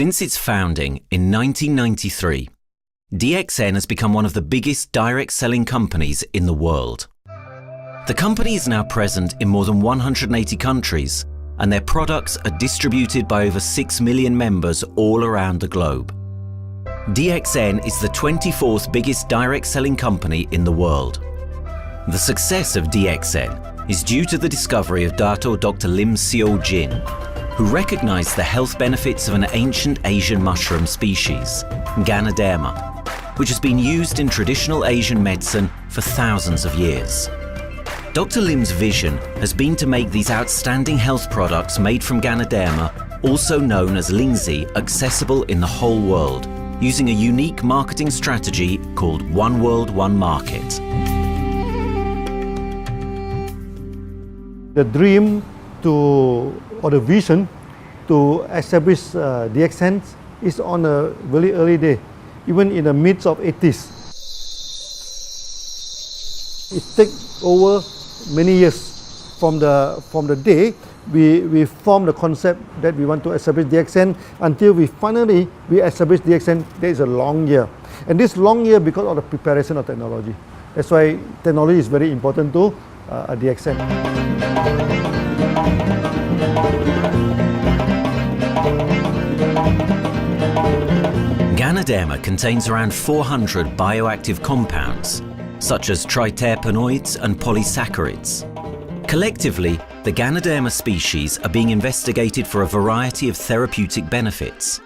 Since its founding in 1993, DXN has become one of the biggest direct selling companies in the world. The company is now present in more than 180 countries, and their products are distributed by over 6 million members all around the globe. DXN is the 24th biggest direct selling company in the world. The success of DXN is due to the discovery of Dato Dr. Lim Seo Jin, who recognized the health benefits of an ancient Asian mushroom species, Ganoderma, which has been used in traditional Asian medicine for thousands of years. Dr. Lim's vision has been to make these outstanding health products made from Ganoderma, also known as Lingzi, accessible in the whole world, using a unique marketing strategy called One World, One Market. The dream or the vision to establish DXN is on a very early day, even in the midst of 80s. It takes over many years from the day we formed the concept that we want to establish DXN until we finally establish DXN. There is a long year, and this long year because of the preparation of technology. That's why technology is very important to DXN. Ganoderma contains around 400 bioactive compounds, such as triterpenoids and polysaccharides. Collectively, the Ganoderma species are being investigated for a variety of therapeutic benefits: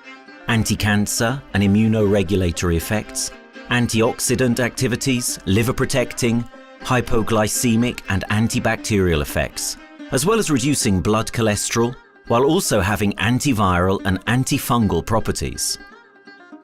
anti-cancer and immunoregulatory effects, antioxidant activities, liver protecting, hypoglycemic and antibacterial effects, as well as reducing blood cholesterol, while also having antiviral and antifungal properties.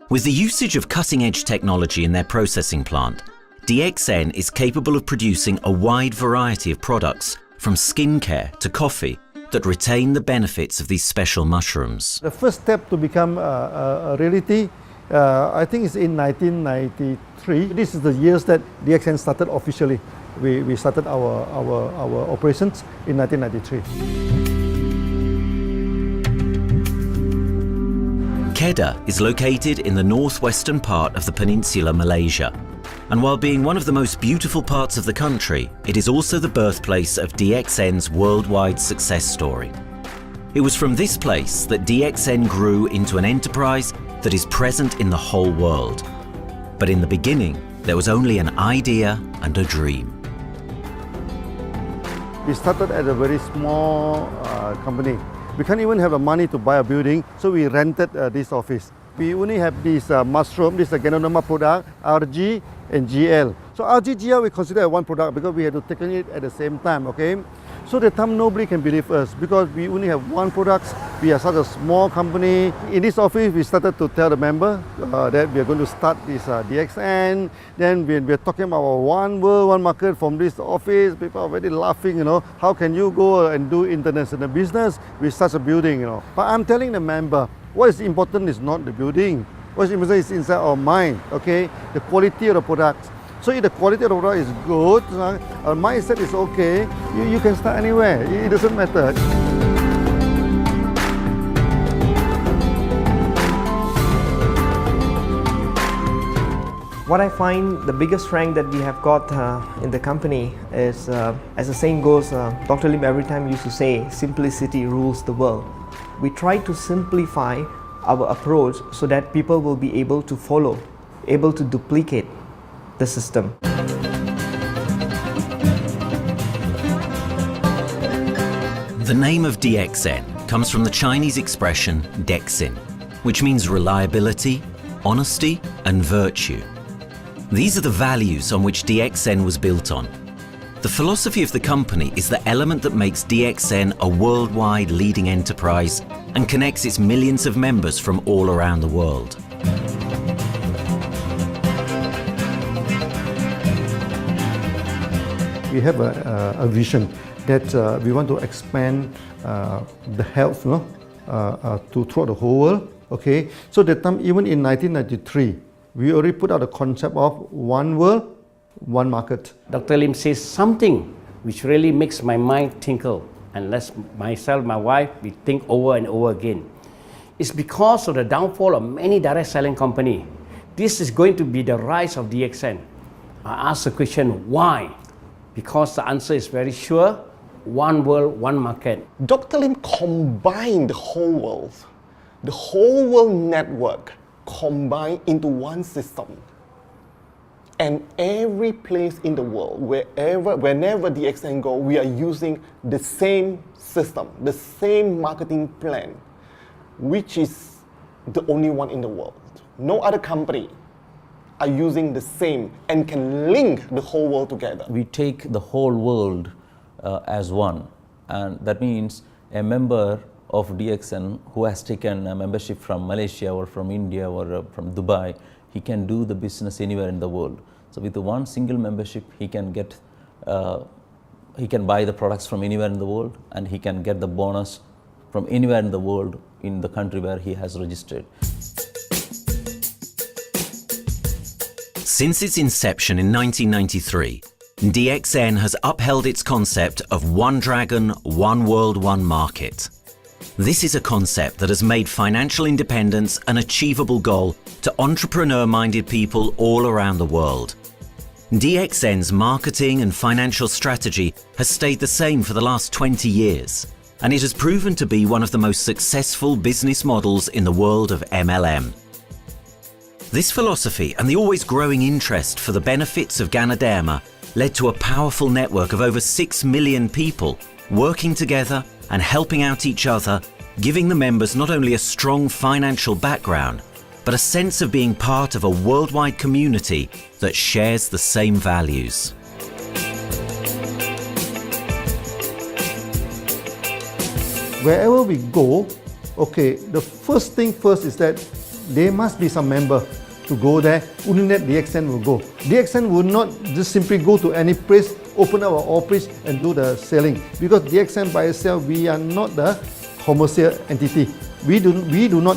With the usage of cutting-edge technology in their processing plant, DXN is capable of producing a wide variety of products, from skincare to coffee, that retain the benefits of these special mushrooms. The first step to become a reality, I think, is in 1993. This is the years that DXN started officially. We started our operations in 1993. Kedah is located in the northwestern part of the peninsula Malaysia, and while being one of the most beautiful parts of the country, it is also the birthplace of DXN's worldwide success story. It was from this place that DXN grew into an enterprise that is present in the whole world. But in the beginning, there was only an idea and a dream. We started at a very small company. We can't even have the money to buy a building, so we rented this office. We only have this mushroom, this Ganoderma product, RG and GL. So RG, GL we consider one product because we had to take it at the same time, okay? So at the time nobody can believe us because we only have one product. We are such a small company. In this office, we started to tell the member that we are going to start this DXN. Then we're talking about one world, one market from this office. People are very laughing, you know. How can you go and do international business with such a building, you know? But I'm telling the member, what is important is not the building. What is important is inside our mind, okay? The quality of the product. So if the quality of the product is good, our mindset is okay, you can start anywhere. It doesn't matter. What I find the biggest strength that we have got in the company is, as the saying goes, Dr. Lim every time used to say, simplicity rules the world. We try to simplify our approach so that people will be able to follow, able to duplicate the system. The name of DXN comes from the Chinese expression DXN, which means reliability, honesty, and virtue. These are the values on which DXN was built on. The philosophy of the company is the element that makes DXN a worldwide leading enterprise and connects its millions of members from all around the world. We have a vision that we want to expand the health to throughout the whole world. Okay, so that time, even in 1993, we already put out the concept of one world, one market. Dr. Lim says something which really makes my mind tinkle, and lets myself, my wife, we think over and over again. It's because of the downfall of many direct selling companies. This is going to be the rise of DXN. I ask the question, why? Because the answer is very sure, one world, one market. Dr. Lim combined the whole world network combined into one system. And every place in the world, whenever DXN go, we are using the same system, the same marketing plan, which is the only one in the world. No other company are using the same and can link the whole world together. We take the whole world as one, and that means a member of DXN who has taken a membership from Malaysia or from India or from Dubai, he can do the business anywhere in the world. So with the one single membership, he can get, he can buy the products from anywhere in the world, and he can get the bonus from anywhere in the world in the country where he has registered. Since its inception in 1993, DXN has upheld its concept of one dragon, one world, one market. This is a concept that has made financial independence an achievable goal to entrepreneur-minded people all around the world. DXN's marketing and financial strategy has stayed the same for the last 20 years, and it has proven to be one of the most successful business models in the world of MLM. This philosophy and the always growing interest for the benefits of Ganoderma led to a powerful network of over 6 million people working together and helping out each other, giving the members not only a strong financial background, but a sense of being part of a worldwide community that shares the same values. Wherever we go, okay, the first thing first is that there must be some member to go there. Only that DXN will go. DXN will not just simply go to any place, open our office and do the selling. Because DXN by itself, we are not the commercial entity. We do not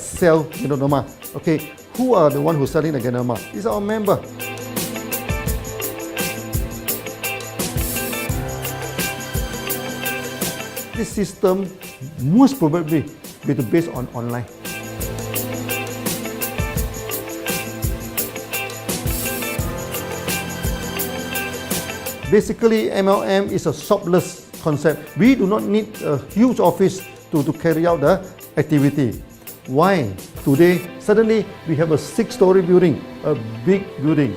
sell Ganoderma. Okay, who are the one who's selling the Ganoderma? It's our member. This system most probably will be based on online. Basically, MLM is a shopless concept. We do not need a huge office to carry out the activity. Why? Today, suddenly we have a 6-story building, a big building.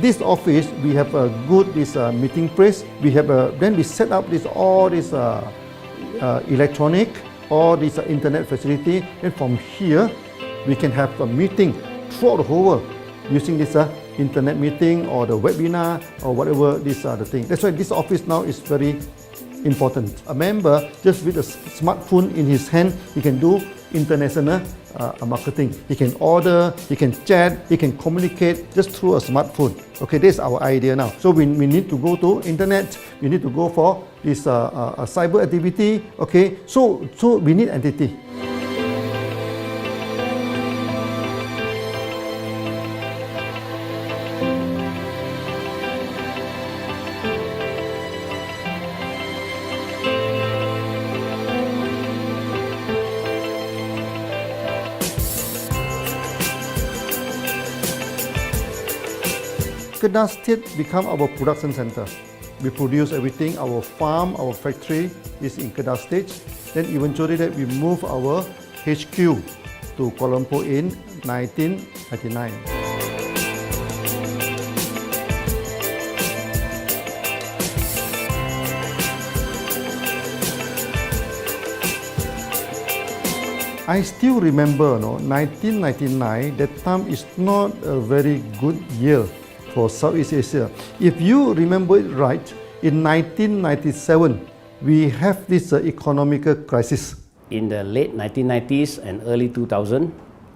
This office, we have a good meeting place. We have then we set up all this electronic, all this internet facility. And from here, we can have a meeting throughout the whole world using this internet meeting or the webinar or whatever these are the things. That's why this office now is very important. A member, just with a smartphone in his hand, he can do international marketing. He can order, he can chat, he can communicate just through a smartphone. Okay, this is our idea now. So we need to go to internet, we need to go for this cyber activity. Okay, so we need entity. Kedah State become our production center. We produce everything. Our farm, our factory is in Kedah State. Then eventually that we move our HQ to Kuala Lumpur in 1999. I still remember, 1999, that time is not a very good year for Southeast Asia. If you remember it right, in 1997, we have this economic crisis. In the late 1990s and early 2000,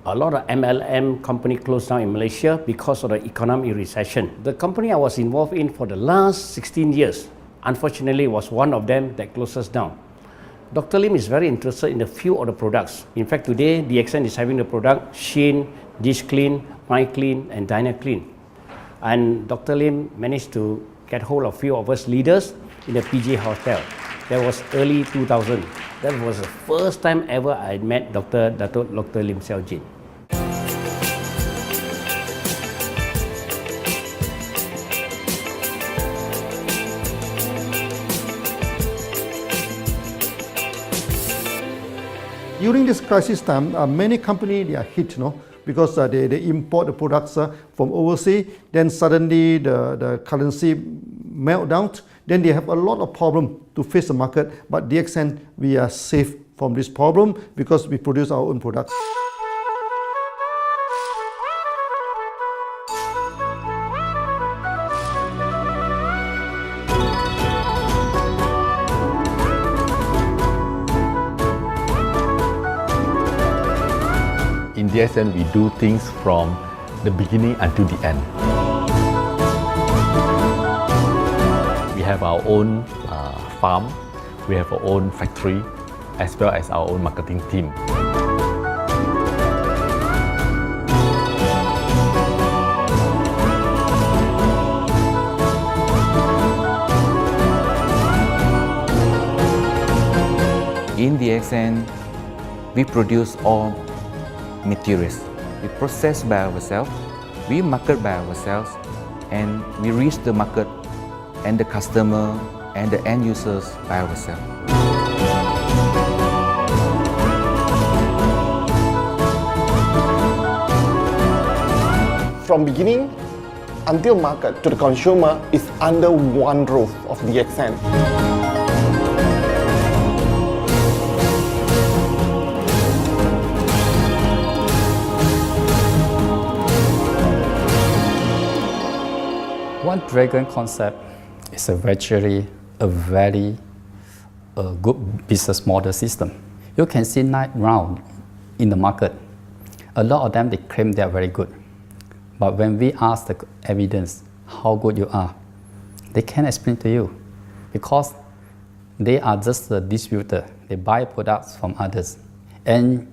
a lot of MLM company closed down in Malaysia because of the economic recession. The company I was involved in for the last 16 years, unfortunately, was one of them that closes down. Dr. Lim is very interested in a few of the products. In fact, today, DXN is having the product Sheen, Dish Clean, My Clean, and Diner Clean. And Dr. Lim managed to get hold of a few of us leaders in the PJ Hotel. That was early 2000. That was the first time ever I met Dr. Lim Xiao Jin. During this crisis time, many companies they are hit, because they import the products from overseas. Then suddenly the currency melt down. Then they have a lot of problem to face the market. But DXN, we are safe from this problem because we produce our own products. In DXN, we do things from the beginning until the end. We have our own farm, we have our own factory, as well as our own marketing team. In DXN, we produce all materials. We process by ourselves, we market by ourselves, and we reach the market and the customer and the end users by ourselves. From beginning until market to the consumer is under one roof of DXN. One Dragon concept is actually a very good business model system. You can see now in the market, a lot of them they claim they are very good. But when we ask the evidence how good you are, they can't explain to you because they are just a distributor. They buy products from others. And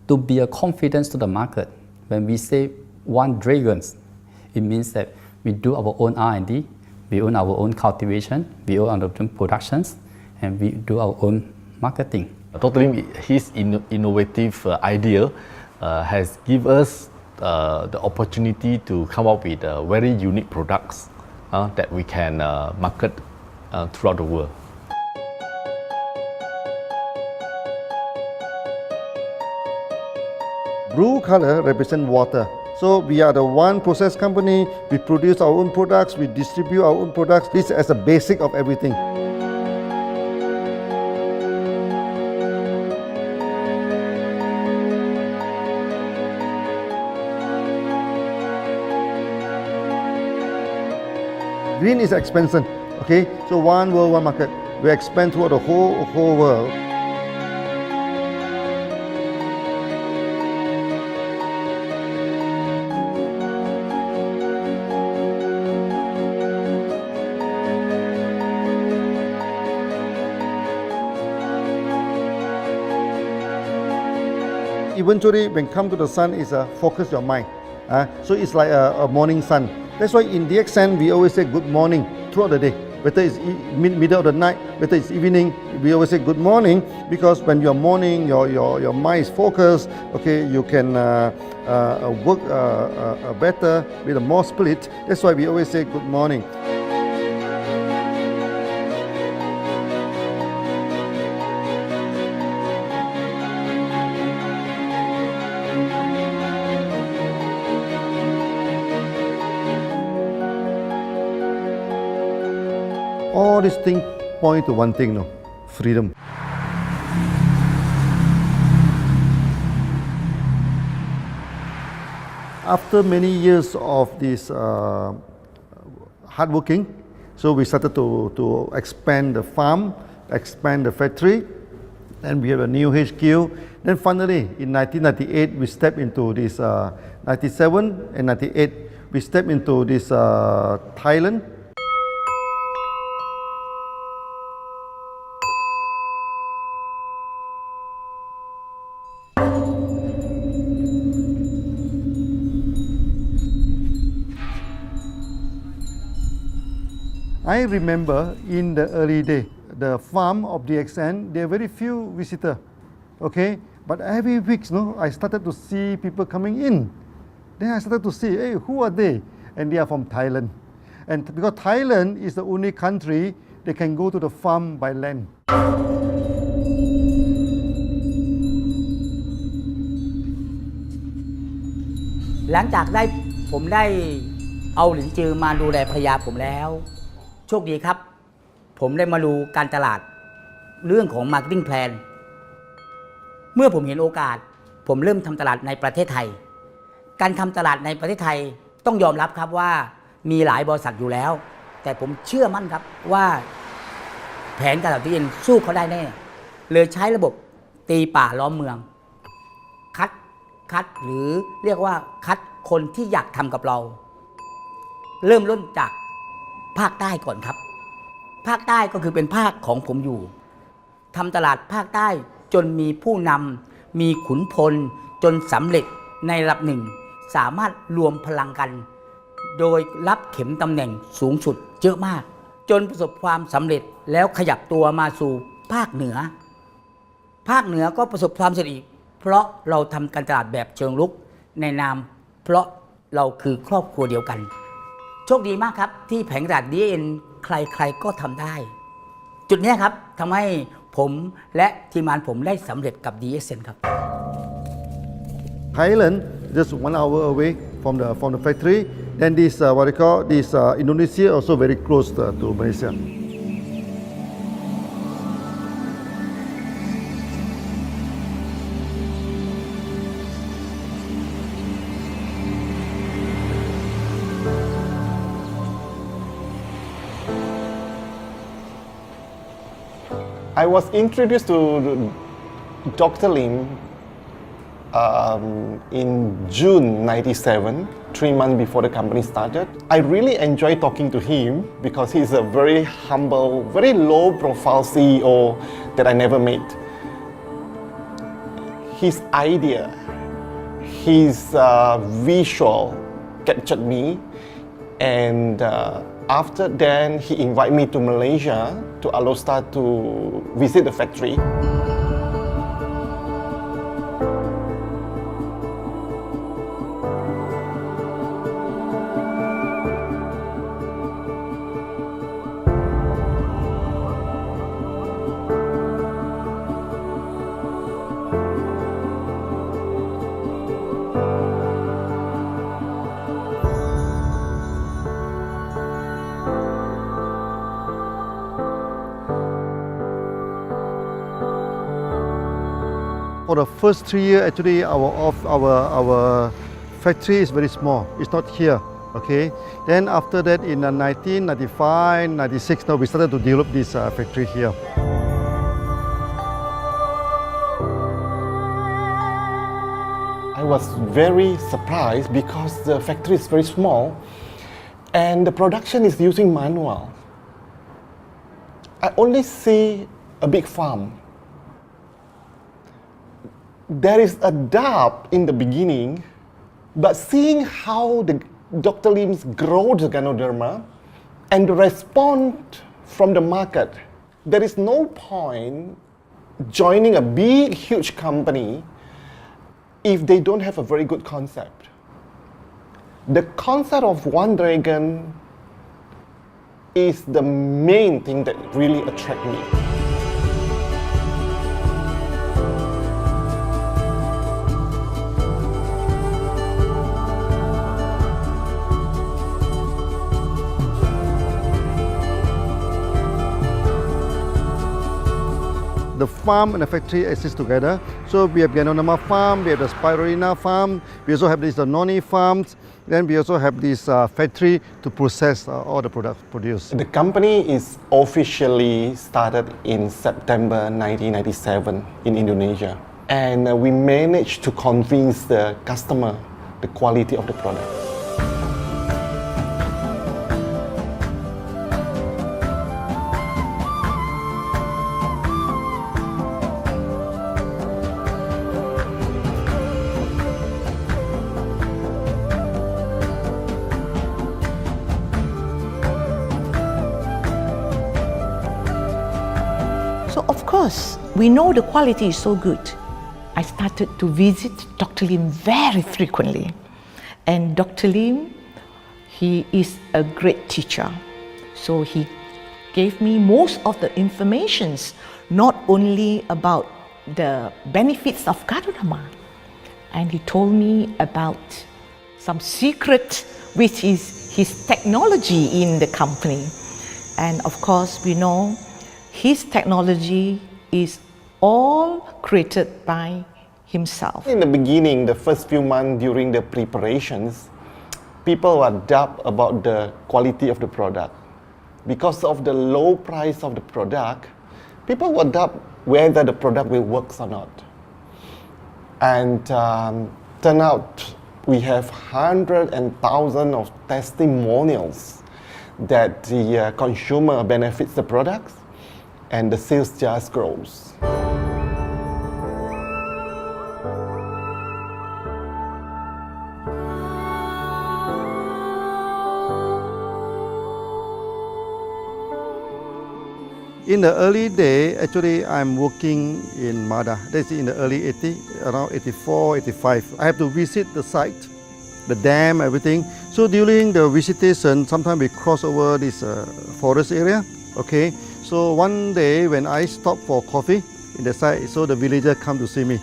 to be a confidence to the market, when we say One Dragons, it means that we do our own R&D, we own our own cultivation, we own our own productions, and we do our own marketing. Totally, his innovative idea has given us the opportunity to come up with very unique products that we can market throughout the world. Blue color represents water. So we are the one process company, we produce our own products, we distribute our own products. This is a basic of everything. Green is expansion, okay? So one world, one market. We expand throughout the whole world. Eventually, when come to the sun, is focus your mind. So it's like a morning sun. That's why in DXN, we always say good morning throughout the day. Whether it's middle of the night, whether it's evening, we always say good morning because when you're morning, your mind is focused. Okay, you can work better with a more spirit. That's why we always say good morning. All these things point to one thing, freedom. After many years of this hard working, so we started to expand the farm, expand the factory, and we have a new HQ. Then finally, in 1998, we stepped into this, 97 and 98, we stepped into this Thailand. I remember in the early day, the farm of DXN, there are very few visitors, okay? But every week, I started to see people coming in. Then I started to see, hey, who are they? And they are from Thailand. And because Thailand is the only country they can go to the farm by land. หลังจากผมได้เอาหลินจือมาดูแลภรรยาผมแล้วโชคดีครับผมได้มาดูการตลาดเรื่องของ Marketing Plan เมื่อผมเห็นโอกาสผมเริ่มทำตลาดในประเทศไทยการทำตลาดในประเทศไทยต้องยอมรับครับว่ามีหลายบริษัทอยู่แล้วแต่ผมเชื่อมั่นครับว่าแผนการตลาดที่เอ็นสู้เขาได้แน่เลยใช้ระบบตีป่าล้อมเมืองคัดหรือเรียกว่าคัดคนที่อยากทำกับเราเริ่มต้นจากภาคใต้ก่อนครับภาคใต้ก็คือเป็นภาคของผมอยู่ทำตลาดภาคใต้จนมีผู้นำมีขุนพลจนสำเร็จในระดับหนึ่งสามารถรวมพลังกันโดยรับเข็มตำแหน่งสูงสุดเยอะมากจนประสบความสำเร็จแล้วขยับตัวมาสู่ภาคเหนือก็ประสบความสำเร็จอีกเพราะเราทำการตลาดแบบเชิงรุกในนามเพราะเราคือครอบครัวเดียวกันโชคดีมากครับที่แผงตลาด DXN ใครก็ทำได้จุดนี้ครับทำให้ผมและทีมงานผมได้สำเร็จกับ DXN ครับ Thailand just 1 hour away from the factory. Then this what they call this Indonesia also very close to Malaysia. I was introduced to Dr. Lim in June '97, 3 months before the company started. I really enjoy talking to him because he's a very humble, very low-profile CEO that I never met. His idea, his visual captured me, and after then he invited me to Malaysia, to Alostar, to visit the factory. For the first 3 years, actually, our factory is very small. It's not here, okay. Then after that, in 1995, 96, now we started to develop this factory here. I was very surprised because the factory is very small and the production is using manual. I only see a big farm. There is a doubt in the beginning, but seeing how Dr. Lim's grow the Ganoderma and the response from the market, there is no point joining a big, huge company if they don't have a very good concept. The concept of One Dragon is the main thing that really attracts me. The farm and the factory exist together. So we have Ganoderma farm, we have the Spirulina farm, we also have this noni farms, then we also have this factory to process all the products produced. The company is officially started in September 1997 in Indonesia. And we managed to convince the customer the quality of the product. because we know the quality is so good, I started to visit Dr. Lim very frequently. And Dr. Lim, he is a great teacher. So he gave me most of the informations, not only about the benefits of Gadodama, and he told me about some secret, which is his technology in the company. And of course, we know his technology is all created by himself. In the beginning, the first few months during the preparations, people were doubt about the quality of the product. Because of the low price of the product, people were doubt whether the product will work or not. And turn out we have hundreds and thousands of testimonials that the consumer benefits the products and the sales just grows. In the early day, actually, I'm working in Mada. That's in the early 80s, around 84, 85. I have to visit the site, the dam, everything. So during the visitation, sometimes we cross over this forest area. Okay. So one day when I stop for coffee in the site, so the villager come to see me.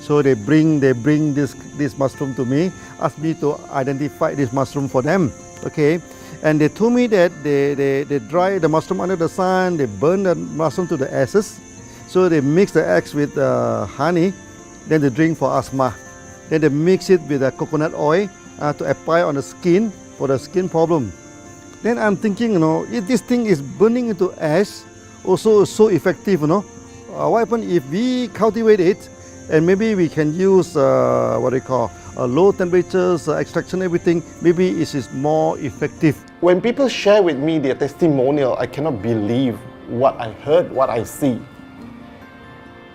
So they bring this mushroom to me, ask me to identify this mushroom for them. Okay. And they told me that they dry the mushroom under the sun, they burn the mushroom to the ashes. So they mix the eggs with honey, then they drink for asthma. Then they mix it with coconut oil to apply on the skin for the skin problem. Then I'm thinking, if this thing is burning into ash, also so effective, what happens if we cultivate it and maybe we can use low temperatures, extraction, everything, maybe it is more effective. When people share with me their testimonial, I cannot believe what I heard, what I see.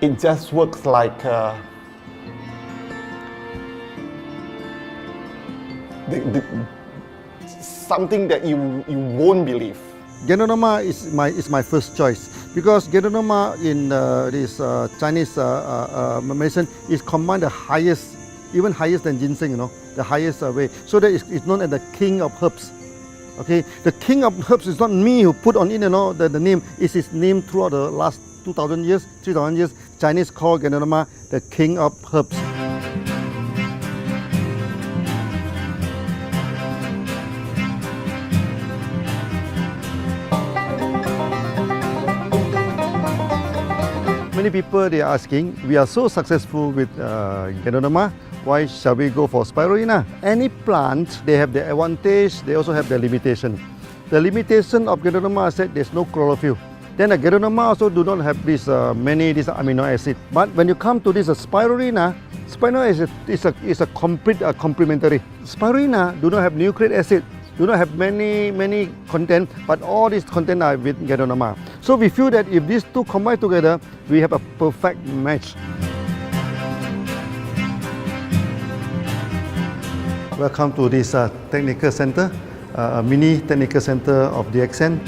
It just works like something that you won't believe. Gadodama is my first choice because Gadodama in this Chinese medicine is combined the highest, even higher than ginseng, the highest way. So that it's known as the king of herbs. Okay, the king of herbs is not me who put on it, the name. It's his name throughout the last 2,000 years, 3,000 years. Chinese call Gadodama the king of herbs. Many people they are asking, we are so successful with Gadodama, why shall we go for spirulina? Any plant, they have their advantage, they also have their limitation. The limitation of Gadodama is that there's no chlorophyll. Then the Gadodama also do not have this many amino acid. But when you come to this spirulina, spirulina is a complete complementary. Spirulina do not have nucleic acid, do not have many content, but all these content are with Gadodama. So we feel that if these two combine together, we have a perfect match. Welcome to this technical center, a mini technical center of DXN.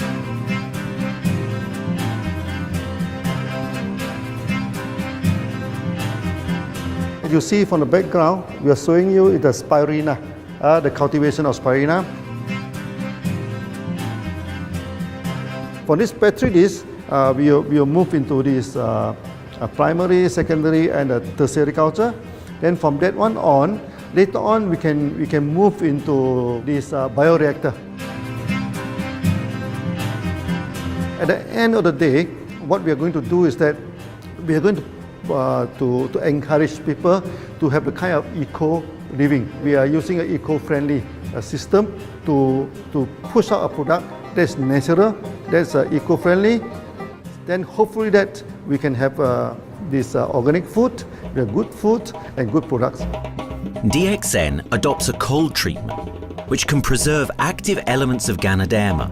As you see from the background, we are showing you the spirulina, the cultivation of spirulina. For this petri dish, we will move into this primary, secondary, and tertiary culture. Then from that one on, later on we can move into this bioreactor. At the end of the day, what we are going to do is that we are going to encourage people to have the kind of eco living. We are using an eco-friendly system to push out a product that's natural, that's eco-friendly. Then hopefully that we can have this organic food, good food and good products. DXN adopts a cold treatment, which can preserve active elements of Ganoderma.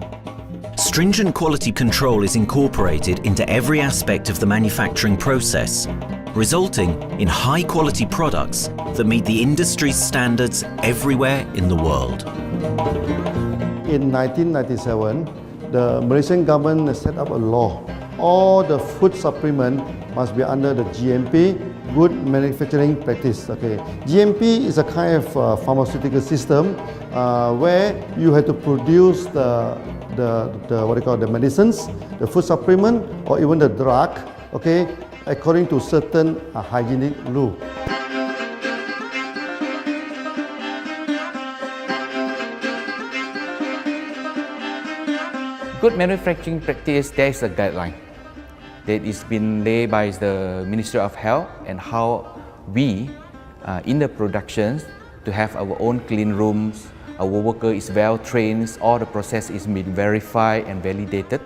Stringent quality control is incorporated into every aspect of the manufacturing process, resulting in high-quality products that meet the industry's standards everywhere in the world. In 1997, the Malaysian government set up a law all the food supplement must be under the GMP, good manufacturing practice. Okay, GMP is a kind of pharmaceutical system where you have to produce the what you call the medicines, the food supplement, or even the drug. Okay, according to certain hygienic rule. Good manufacturing practice, there is a guideline that is been laid by the Ministry of Health, and how we in the productions to have our own clean rooms, our worker is well trained, all the process is been verified and validated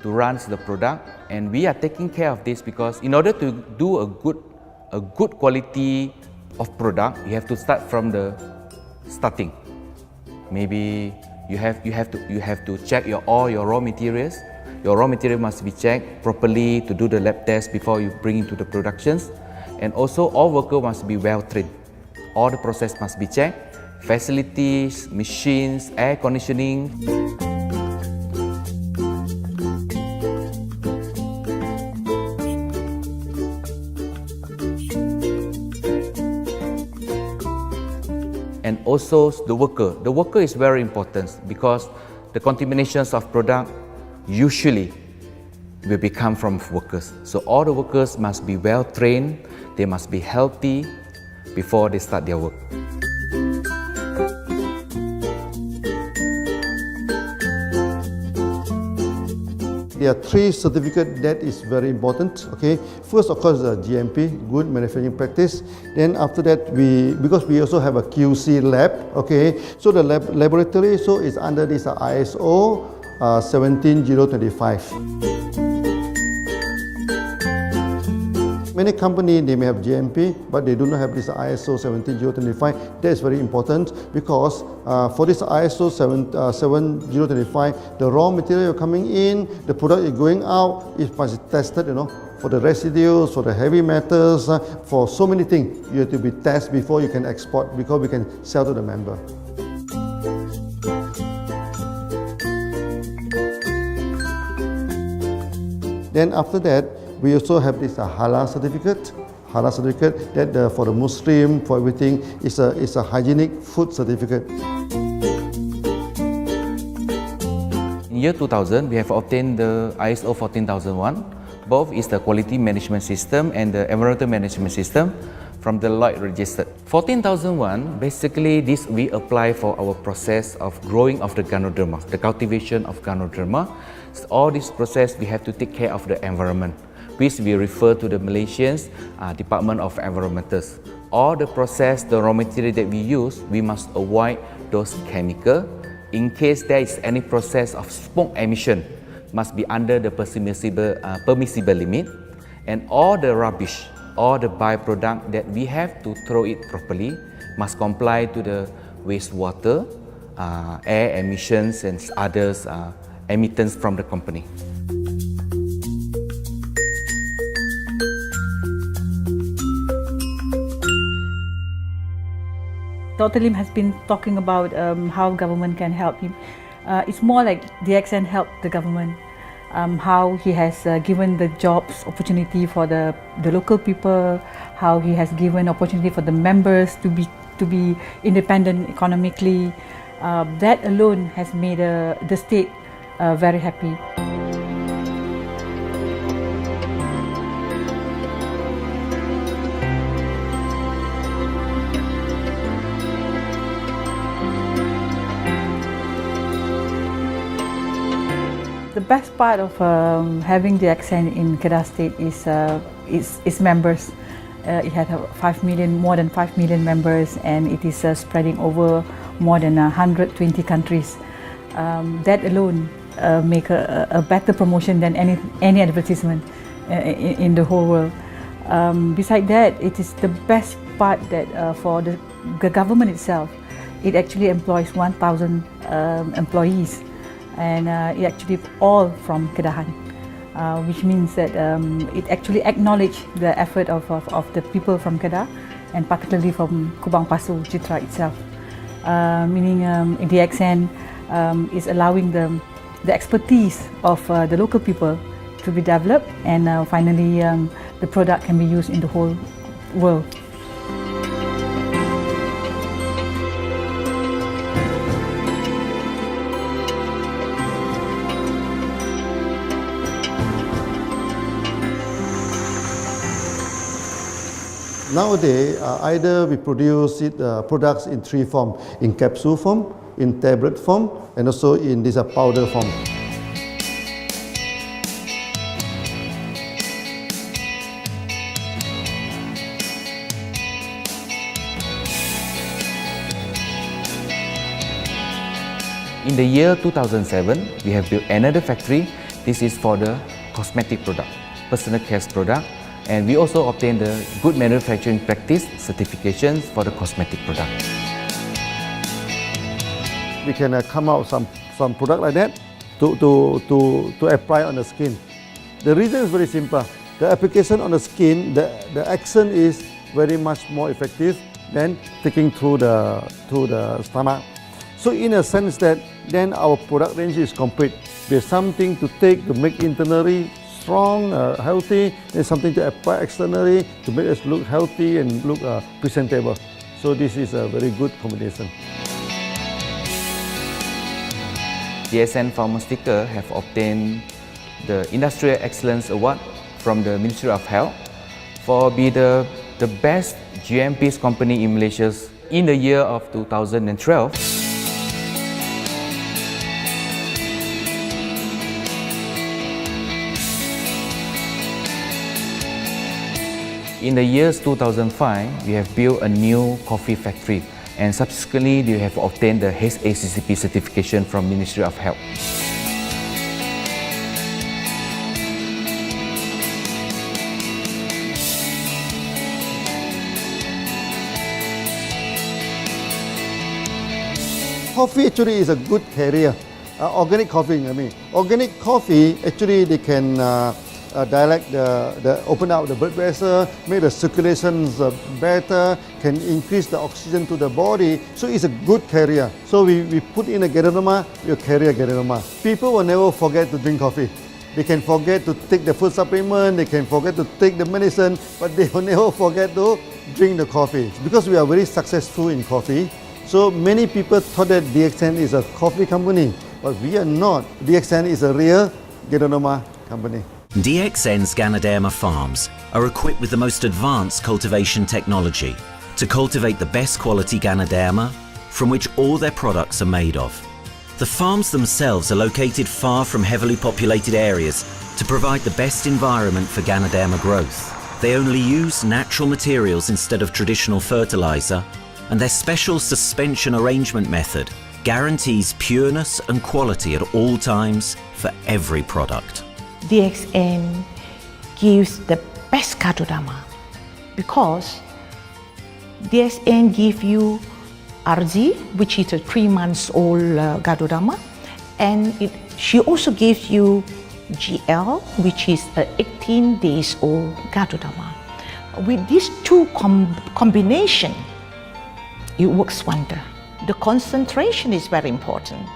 to run the product, and we are taking care of this because in order to do a good quality of product, you have to start from the starting. Maybe you have to check all your raw materials. Your raw material must be checked properly to do the lab test before you bring into the productions. And also all workers must be well trained. All the process must be checked. Facilities, machines, air conditioning. And also the worker. The worker is very important because the contaminations of product usually will become from workers. So all the workers must be well trained, they must be healthy before they start their work. There are 3 certificates that is very important. Okay, first of course the GMP, good manufacturing practice. Then after that because we also have a QC lab. Okay, so the laboratory is under this ISO 17025. Many companies, they may have GMP, but they do not have this ISO 17025. That is very important because for this ISO 7025, the raw material coming in, the product is going out, it must be tested, for the residues, for the heavy metals, for so many things. You have to be tested before you can export, because we can sell to the member. Then after that, we also have this halal certificate. Halal certificate that for the Muslim, for everything, is a hygienic food certificate. In year 2000, we have obtained the ISO 14001. Both is the quality management system and the environmental management system from the Lloyd registered. 14001, basically this we apply for our process of growing of the Ganoderma, the cultivation of Ganoderma. So all this process we have to take care of the environment, which we refer to the Malaysian Department of Environmentals. All the process, the raw material that we use, we must avoid those chemicals. In case there is any process of smoke emission, must be under the permissible limit, and all the rubbish, all the byproduct that we have to throw it properly must comply to the wastewater, air emissions and others emittance from the company. Dr. Lim has been talking about how government can help him. It's more like DXN helped the government, how he has given the jobs opportunity for the local people, how he has given opportunity for the members to be independent economically. That alone has made the state very happy. The best part of having DXN in Kedah State is its members. It has more than 5 million members, and it is spreading over more than 120 countries. That alone make a better promotion than any advertisement in the whole world. Besides that, it is the best part that for the government itself, it actually employs 1,000 employees, and it actually all from Kedahan, which means that it actually acknowledges the effort of the people from Kedah, and particularly from Kubang Pasu Citra itself. Meaning DXN is allowing the expertise of the local people to be developed, and finally the product can be used in the whole world. Nowadays, either we produce products in three forms: in capsule form, in tablet form, and also in this powder form. In the year 2007, we have built another factory. This is for the cosmetic product, personal care product, and we also obtained the Good Manufacturing Practice certifications for the cosmetic product. We can come out some product like that to apply on the skin. The reason is very simple. The application on the skin, the action is very much more effective than taking through the stomach. So in a sense that then our product range is complete. There's something to take to make internally strong, healthy. There's something to apply externally to make us look healthy and look presentable. So this is a very good combination. DXN Pharmaceutical have obtained the Industrial Excellence Award from the Ministry of Health for be the best GMP company in Malaysia in the year of 2012. In the years 2005, we have built a new coffee factory, and subsequently we have obtained the HACCP certification from Ministry of Health. Coffee actually is a good carrier. Organic coffee, Organic coffee, actually they can dilate open up the blood vessel, make the circulations better, can increase the oxygen to the body. So it's a good carrier. So we put in a Ganoderma, we carry a Ganoderma. People will never forget to drink coffee. They can forget to take the food supplement, they can forget to take the medicine, but they will never forget to drink the coffee. Because we are very successful in coffee, so many people thought that DXN is a coffee company, but we are not. DXN is a real Ganoderma company. DXN's Ganoderma farms are equipped with the most advanced cultivation technology to cultivate the best quality Ganoderma from which all their products are made of. The farms themselves are located far from heavily populated areas to provide the best environment for Ganoderma growth. They only use natural materials instead of traditional fertilizer, and their special suspension arrangement method guarantees pureness and quality at all times for every product. DXN gives the best Ganoderma because DXN gives you RZ, which is a 3 months old Ganoderma, and she also gives you GL, which is a 18 days old Ganoderma. With these two combination, it works wonder. The concentration is very important.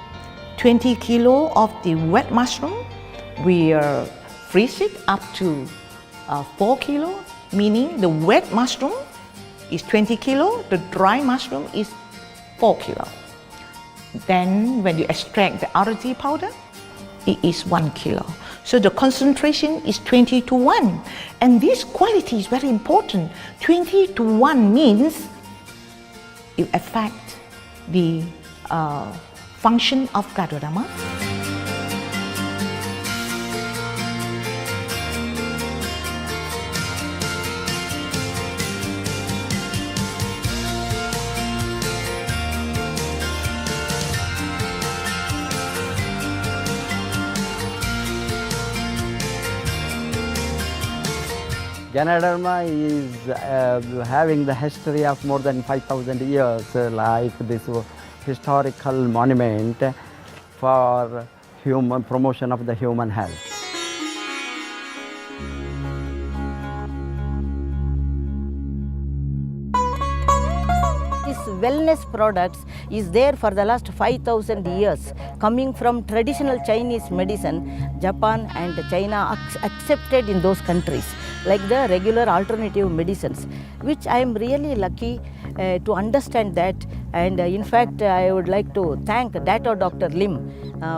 20 kilo of the wet mushroom, we freeze it up to 4 kilo, meaning the wet mushroom is 20 kilo, the dry mushroom is 4 kilo. Then when you extract the RZ powder, it is 1 kilo. So the concentration is 20 to 1. And this quality is very important. 20 to 1 means it affects the function of Ganoderma. Ganoderma is having the history of more than 5,000 years, like this historical monument for human promotion of the human health. This wellness products is there for the last 5,000 years, coming from traditional Chinese medicine. Japan and China accepted in those countries, like the regular alternative medicines, which I am really lucky to understand that. And in fact, I would like to thank Dr. Lim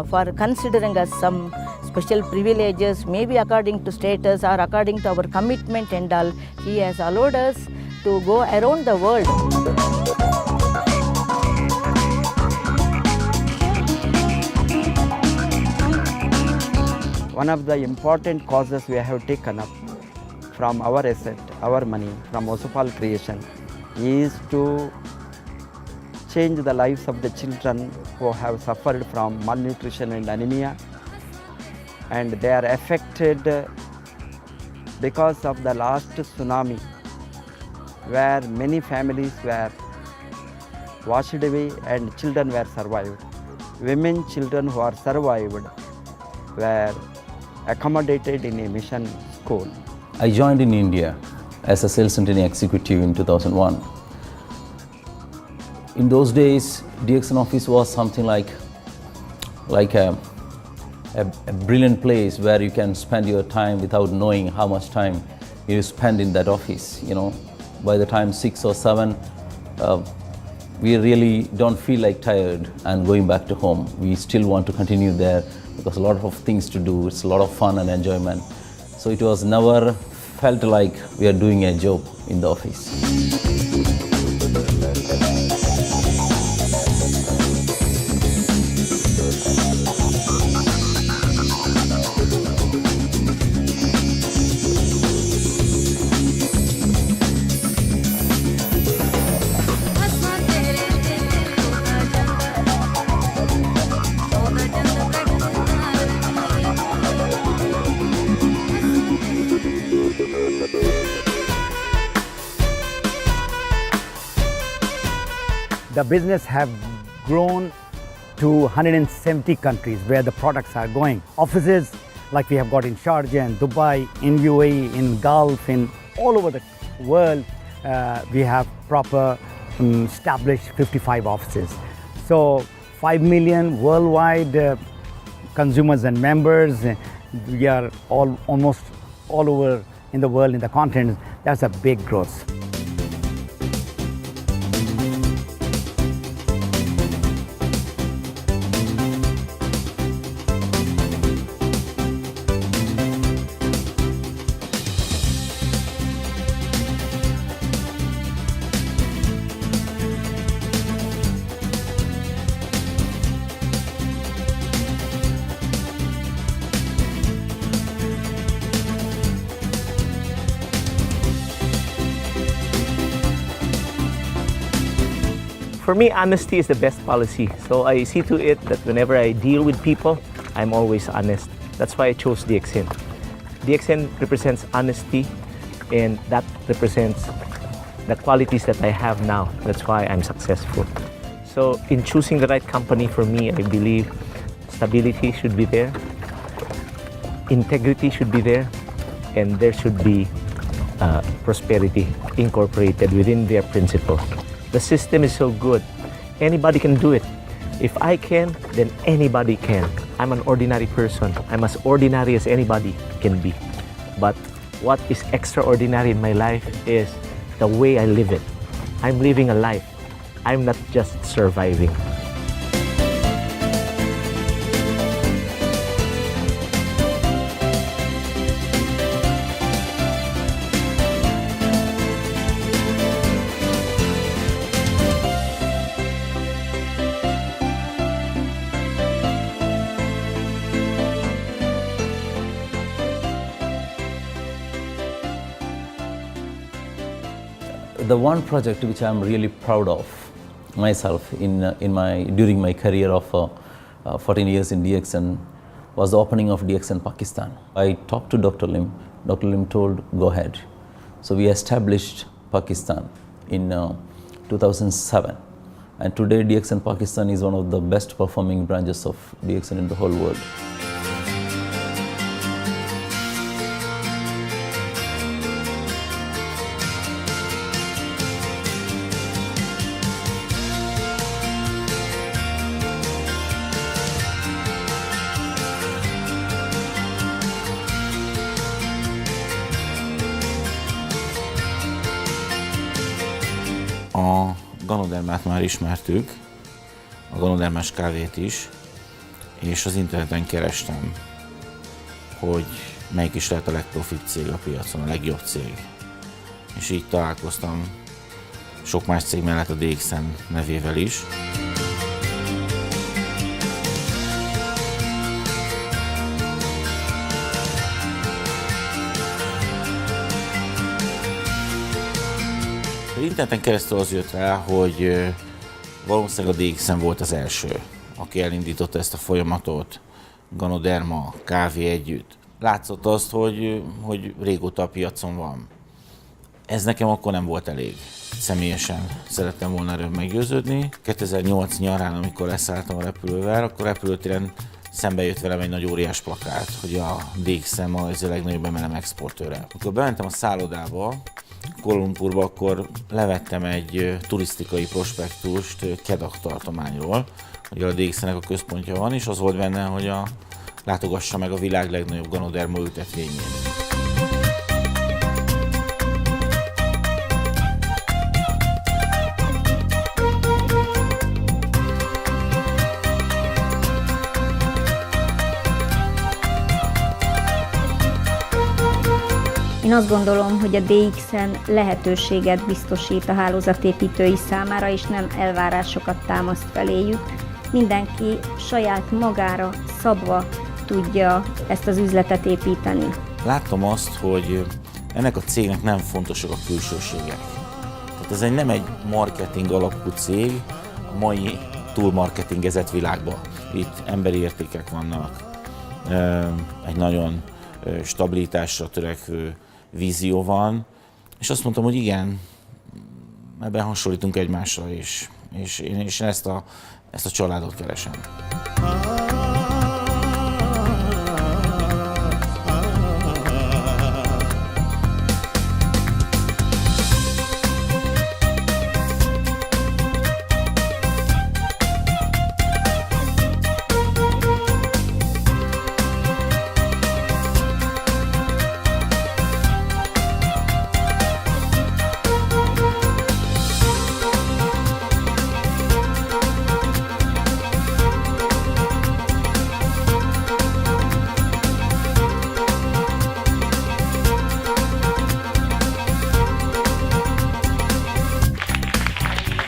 for considering us some special privileges, maybe according to status or according to our commitment and all. He has allowed us to go around the world. One of the important causes we have taken up from our asset, our money, from Osopal creation, is to change the lives of the children who have suffered from malnutrition and anemia, and they are affected because of the last tsunami, where many families were washed away and children were survived. Women, children who are survived were accommodated in a mission school. I joined in India as a sales and training executive in 2001. In those days, DXN office was something like a brilliant place where you can spend your time without knowing how much time you spend in that office. You know, by the time 6 or 7, we really don't feel like tired and going back to home. We still want to continue there because a lot of things to do. It's a lot of fun and enjoyment. So it was never felt like we are doing a job in the office. The business have grown to 170 countries where the products are going. Offices like we have got in Sharjah and Dubai, in UAE, in Gulf, in all over the world, we have proper established 55 offices. So 5 million worldwide consumers and members. We are almost all over in the world, in the continent. That's a big growth. For me, honesty is the best policy. So I see to it that whenever I deal with people, I'm always honest. That's why I chose DXN. DXN represents honesty, and that represents the qualities that I have now. That's why I'm successful. So in choosing the right company for me, I believe stability should be there, integrity should be there, and there should be prosperity incorporated within their principle. The system is so good, anybody can do it. If I can, then anybody can. I'm an ordinary person. I'm as ordinary as anybody can be. But what is extraordinary in my life is the way I live it. I'm living a life. I'm not just surviving. The one project which I'm really proud of myself during my career of 14 years in DXN was the opening of DXN Pakistan. I talked to Dr. Lim. Dr. Lim told, go ahead. So we established Pakistan in 2007. And today DXN Pakistan is one of the best performing branches of DXN in the whole world. A ganodermát már ismertük, a ganodermás kávét is, és az interneten kerestem, hogy melyik is lehet a legprofit cég a piacon, a legjobb cég. És így találkoztam sok más cég mellett a DXN nevével is. Az interneten keresztül az jött rá, hogy valószínűleg a DXN volt az első, aki elindította ezt a folyamatot, ganoderma, kávé együtt. Látszott azt, hogy régóta a piacon van. Ez nekem akkor nem volt elég. Személyesen szerettem volna erről meggyőződni. 2008 nyarán, amikor leszálltam a repülővel, akkor repülőtéren szembe jött velem egy nagy óriás plakát, hogy a DXN ma ez a legnagyobb MLM exportőre. Amikor bementem a szállodába, Kuala Lumpurba, akkor levettem egy turisztikai prospektust Kedah tartományról, hogy a DXN-nek a központja van, és az volt benne, hogy látogassa meg a világ legnagyobb ganoderma ültetvényét. Én azt gondolom, hogy a DXN lehetőséget biztosít a hálózatépítői számára, és nem elvárásokat támaszt feléjük. Mindenki saját magára szabva tudja ezt az üzletet építeni. Láttam azt, hogy ennek a cégnek nem fontosak a külsőségek. Tehát ez nem egy marketing alapú cég a mai túlmarketingezett világban. Itt emberi értékek vannak, egy nagyon stabilitásra törekvő vízió van, és azt mondtam, hogy igen, ebben hasonlítunk egymásra is, és én ezt a családot keresem.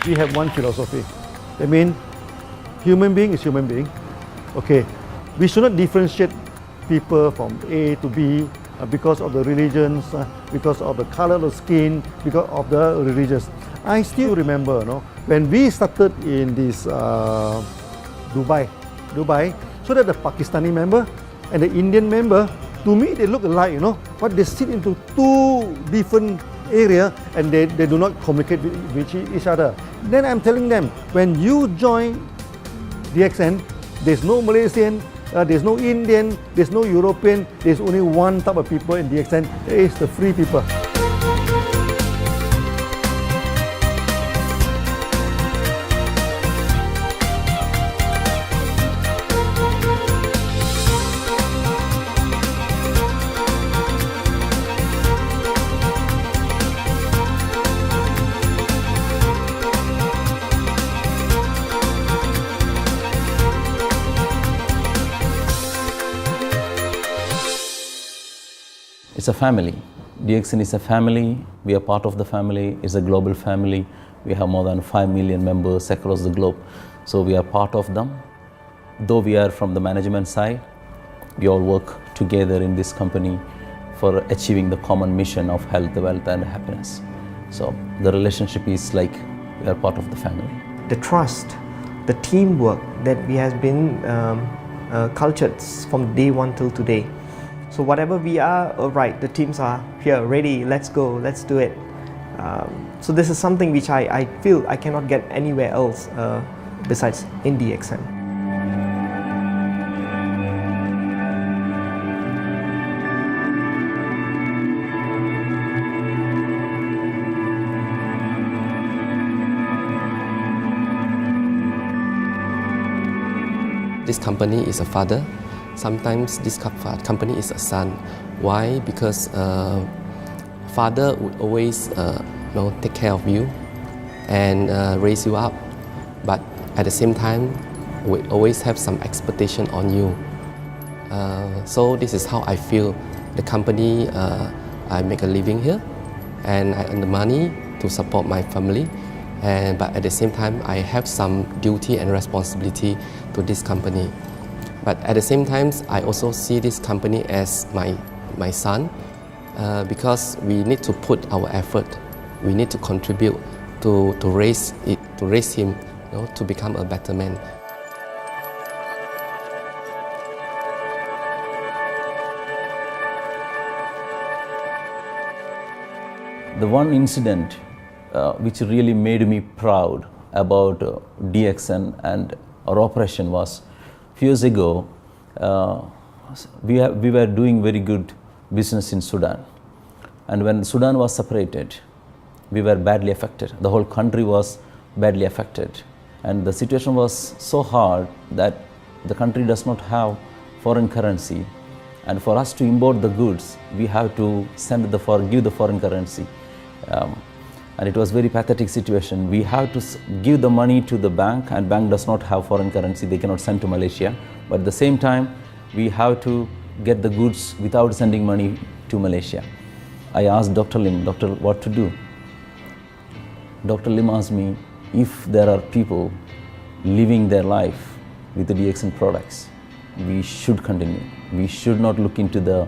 We have one philosophy. I mean, human being is human being. Okay, we should not differentiate people from A to B because of the religions, because of the color of the skin, because of the religions. I still remember, when we started in this Dubai, so that the Pakistani member and the Indian member, to me they look alike, but they sit into two different area and they do not communicate with each other. Then I'm telling them, when you join DXN, there's no Malaysian, there's no Indian, there's no European, there's only one type of people in DXN, it's the free people. It's a family. DXN is a family. We are part of the family. It's a global family. We have more than 5 million members across the globe. So we are part of them. Though we are from the management side, we all work together in this company for achieving the common mission of health, wealth and happiness. So the relationship is like we are part of the family. The trust, the teamwork that we has been cultured from day one till today. So whatever we are, right, the teams are here, ready, let's go, let's do it. So this is something which I feel I cannot get anywhere else besides in DXN. This company is a father. Sometimes this company is a son. Why? Because father would always take care of you, and raise you up. But at the same time, we always have some expectation on you. So this is how I feel. The company, I make a living here, and I earn the money to support my family. But at the same time, I have some duty and responsibility to this company. But at the same time, I also see this company as my son, because we need to put our effort. We need to contribute to raise him, to become a better man. The one incident which really made me proud about DXN and our operation was a few years ago. We were doing very good business in Sudan, and when Sudan was separated, we were badly affected. The whole country was badly affected, and the situation was so hard that the country does not have foreign currency, and for us to import the goods, we have to give the foreign currency. And it was very pathetic situation. We have to give the money to the bank, and bank does not have foreign currency. They cannot send to Malaysia. But at the same time, we have to get the goods without sending money to Malaysia. I asked Dr. Lim, doctor, what to do? Dr. Lim asked me if there are people living their life with the DXN products, we should continue. We should not look into the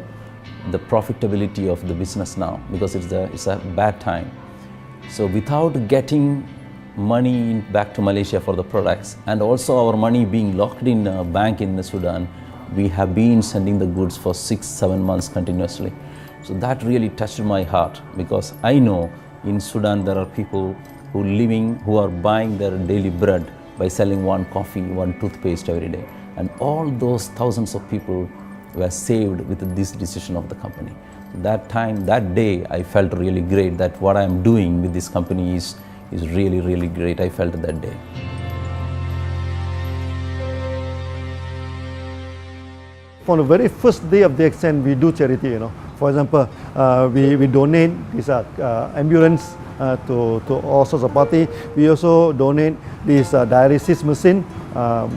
profitability of the business now, because it's a bad time. So without getting money back to Malaysia for the products, and also our money being locked in a bank in Sudan, we have been sending the goods for 6-7 months continuously. So that really touched my heart, because I know in Sudan there are people who are buying their daily bread by selling one coffee, one toothpaste every day. And all those thousands of people were saved with this decision of the company. That day, I felt really great that what I am doing with this company is really, really great. I felt that day. From the very first day of DXN, we do charity. For example, we donate this ambulance to all sorts of party. We also donate this dialysis machine,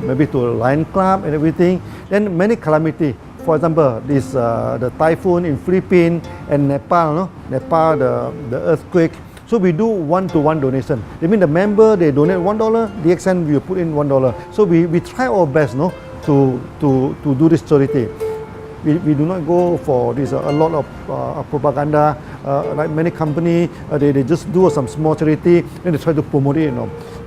maybe to Lion Club and everything. Then many calamity. For example, the typhoon in Philippines and Nepal, the earthquake. So we do one-to-one donation. That means the member, they donate $1, DXN will put in $1. So we try our best to do this charity. We do not go for this a lot of propaganda, like many companies, they just do some small charity and they try to promote it.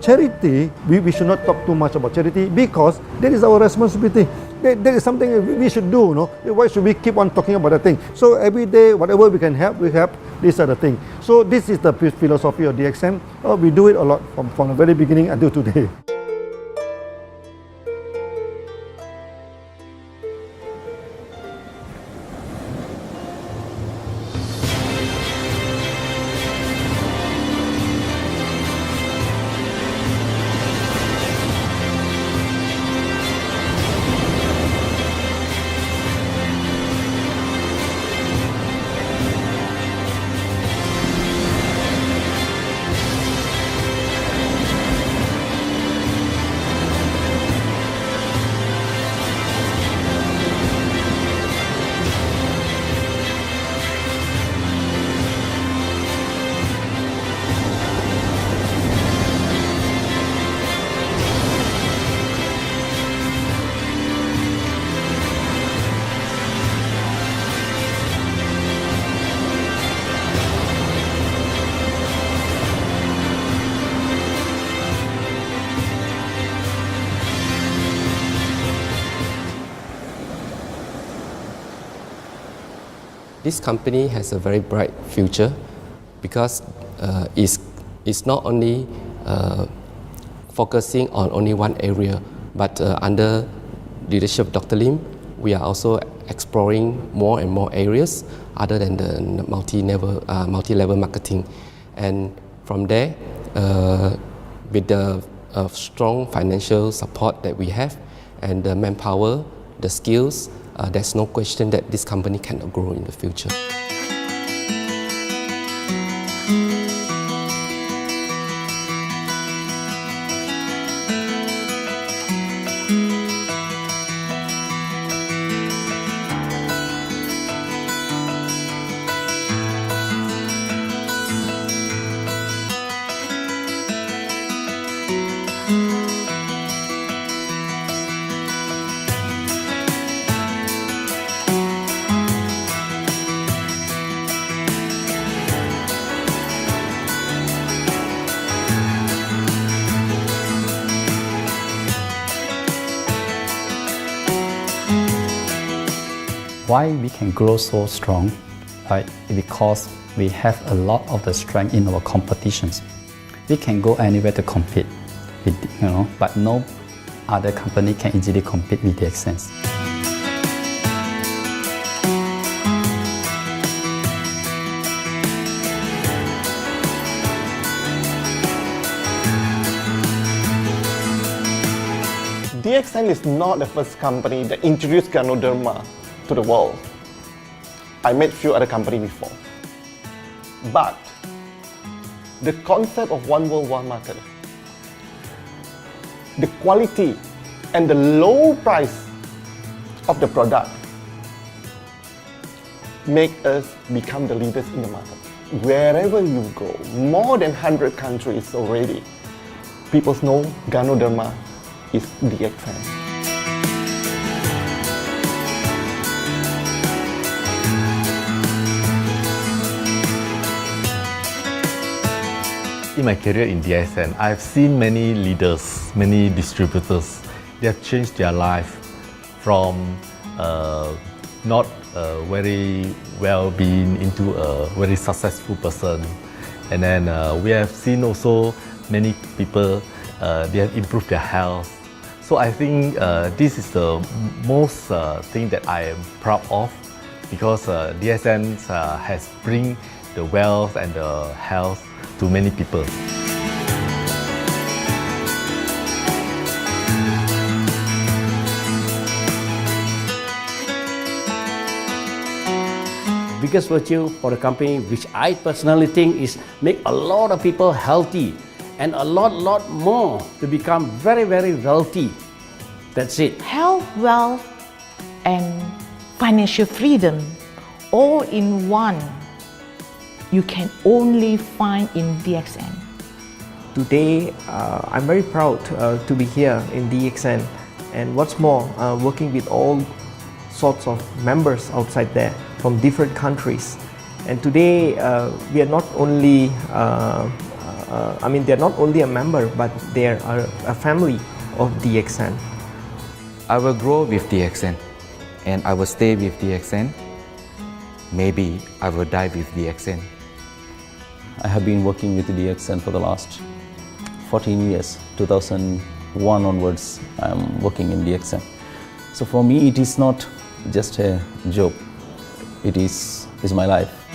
Charity, we should not talk too much about charity, because that is our responsibility. That is something we should do. Why should we keep on talking about that thing? So every day, whatever we can help, we help. These are the things. So this is the philosophy of DXN. We do it a lot from the very beginning until today. This company has a very bright future, because it's not only focusing on only one area, but under leadership of Dr. Lim, we are also exploring more and more areas other than the multi-level marketing. And from there, with the strong financial support that we have and the manpower, the skills, there's no question that this company cannot grow in the future. Why we can grow so strong? Right? Because we have a lot of the strength in our competitions. We can go anywhere to compete, but no other company can easily compete with DXN. DXN is not the first company that introduced Ganoderma to the world. I met few other companies before. But the concept of one world, one market, the quality and the low price of the product make us become the leaders in the market. Wherever you go, more than 100 countries already, people know Ganoderma is DXN. In my career in DXN, I've seen many leaders, many distributors. They have changed their life from not very well-being into a very successful person. And then we have seen also many people, they have improved their health. So I think this is the most thing that I am proud of, because DXN has bring the wealth and the health to many people. Biggest virtue for the company, which I personally think is make a lot of people healthy and a lot more to become very wealthy. That's it. Health, wealth, and financial freedom all in one. You can only find in DXN. Today, I'm very proud to be here in DXN, and what's more, working with all sorts of members outside there from different countries. And today, we are not only, they're not only a member, but they are a family of DXN. I will grow with DXN, and I will stay with DXN. Maybe I will die with DXN. I have been working with DXN for the last 14 years. 2001 onwards, I am working in DXN. So for me, it is not just a job. It is my life.